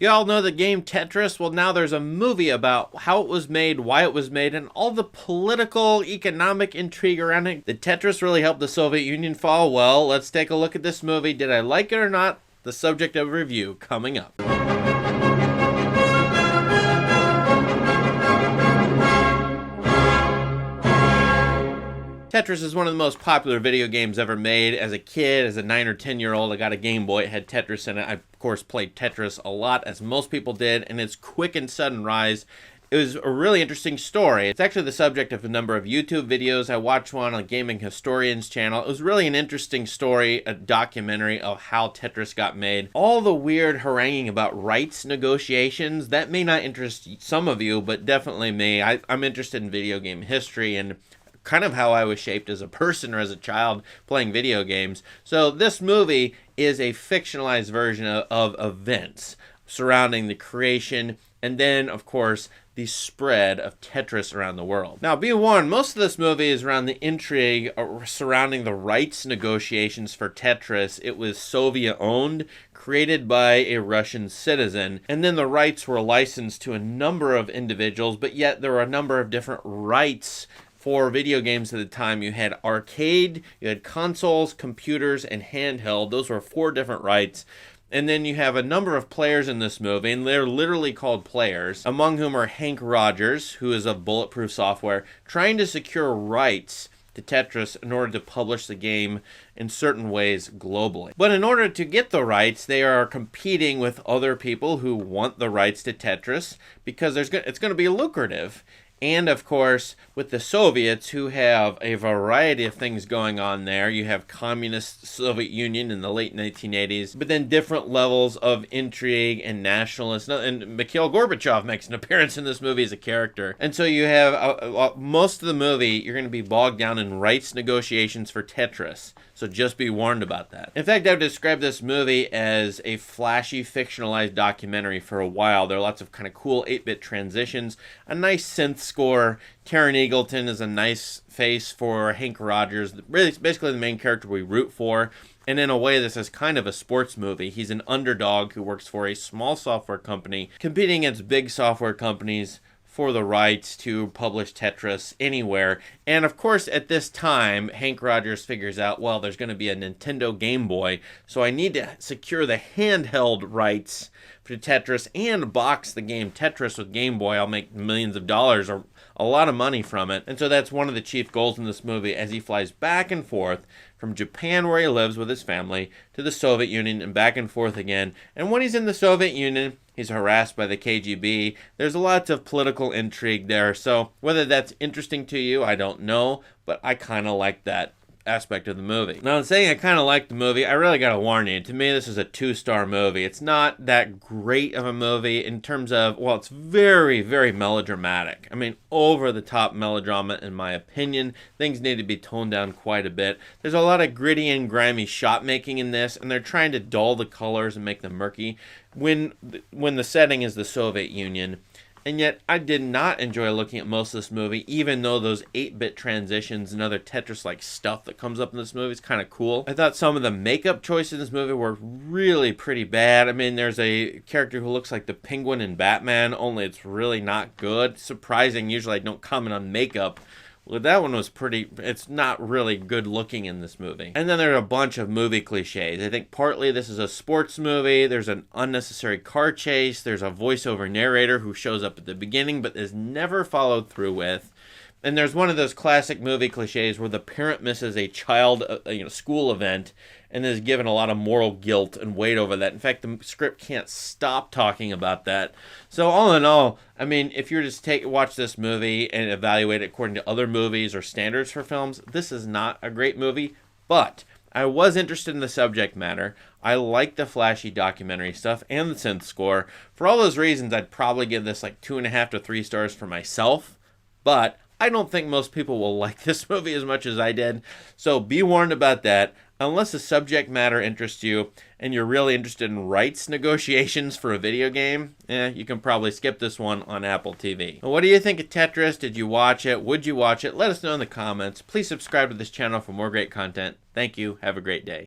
You all know the game Tetris? Well, now there's a movie about how it was made, why it was made, and all the political, economic intrigue around it. Did Tetris really help the Soviet Union fall? Well, let's take a look at this movie. Did I like it or not? The subject of review coming up. Tetris is one of the most popular video games ever made. As a kid, as a 9 or 10-year-old, I got a Game Boy. It had Tetris in it. I, of course, played Tetris a lot, as most people did, and its quick and sudden rise. It was a really interesting story. It's actually the subject of a number of YouTube videos. I watched one on a Gaming Historian's channel. It was really an interesting story, a documentary of how Tetris got made. All the weird haranguing about rights negotiations, that may not interest some of you, but definitely me. I'm interested in video game history and kind of how I was shaped as a person or as a child playing video games. So this movie is a fictionalized version of events surrounding the creation and then, of course, the spread of Tetris around the world. Now, be warned, most of this movie is around the intrigue surrounding the rights negotiations for Tetris. It was Soviet-owned, created by a Russian citizen, and then the rights were licensed to a number of individuals, but yet there were a number of different rights for video games at the time. You had arcade, you had consoles, computers, and handheld. Those were 4 different rights. And then you have a number of players in this movie, and they're literally called players, among whom are Hank Rogers, who is of Bulletproof Software, trying to secure rights to Tetris in order to publish the game in certain ways globally. But in order to get the rights, they are competing with other people who want the rights to Tetris because it's going to be lucrative. And, of course, with the Soviets, who have a variety of things going on there. You have communist Soviet Union in the late 1980s, but then different levels of intrigue and nationalism. And Mikhail Gorbachev makes an appearance in this movie as a character. And so you have most of the movie, you're going to be bogged down in rights negotiations for Tetris. So just be warned about that. In fact, I would describe this movie as a flashy, fictionalized documentary for a while. There are lots of kind of cool 8-bit transitions, a nice synth score. Taron Egerton is a nice face for Hank Rogers. Really, it's basically the main character we root for. And in a way, this is kind of a sports movie. He's an underdog who works for a small software company, competing against big software companies for the rights to publish Tetris anywhere. And of course, at this time, Hank Rogers figures out, well, there's going to be a Nintendo Game Boy, so I need to secure the handheld rights for Tetris and box the game Tetris with Game Boy. I'll make millions of dollars or a lot of money from it. And so that's one of the chief goals in this movie as he flies back and forth from Japan, where he lives with his family, to the Soviet Union and back and forth again. And when he's in the Soviet Union, he's harassed by the KGB. There's lots of political intrigue there. So whether that's interesting to you, I don't know, but I kind of like that aspect of the movie. Now, in saying I kind of like the movie, I really gotta warn you. To me, this is a 2-star movie. It's not that great of a movie in terms of, well, it's very, very melodramatic. I mean, over-the-top melodrama, in my opinion. Things need to be toned down quite a bit. There's a lot of gritty and grimy shot-making in this, and they're trying to dull the colors and make them murky when the setting is the Soviet Union. And yet, I did not enjoy looking at most of this movie, even though those 8-bit transitions and other Tetris-like stuff that comes up in this movie is kind of cool. I thought some of the makeup choices in this movie were really pretty bad. I mean, there's a character who looks like the Penguin in Batman, only it's really not good. Surprising, usually I don't comment on makeup. Well, that one was it's not really good looking in this movie. And then there are a bunch of movie cliches. I think partly this is a sports movie. There's an unnecessary car chase. There's a voiceover narrator who shows up at the beginning but is never followed through with. And there's one of those classic movie cliches where the parent misses a child school event and is given a lot of moral guilt and weight over that. In fact, the script can't stop talking about that. So all in all, I mean, if you were to watch this movie and evaluate it according to other movies or standards for films, this is not a great movie. But I was interested in the subject matter. I like the flashy documentary stuff and the synth score. For all those reasons, I'd probably give this like 2.5 to 3 stars for myself. But I don't think most people will like this movie as much as I did, so be warned about that. Unless the subject matter interests you and you're really interested in rights negotiations for a video game, you can probably skip this one on Apple TV. Well, what do you think of Tetris? Did you watch it? Would you watch it? Let us know in the comments. Please subscribe to this channel for more great content. Thank you. Have a great day.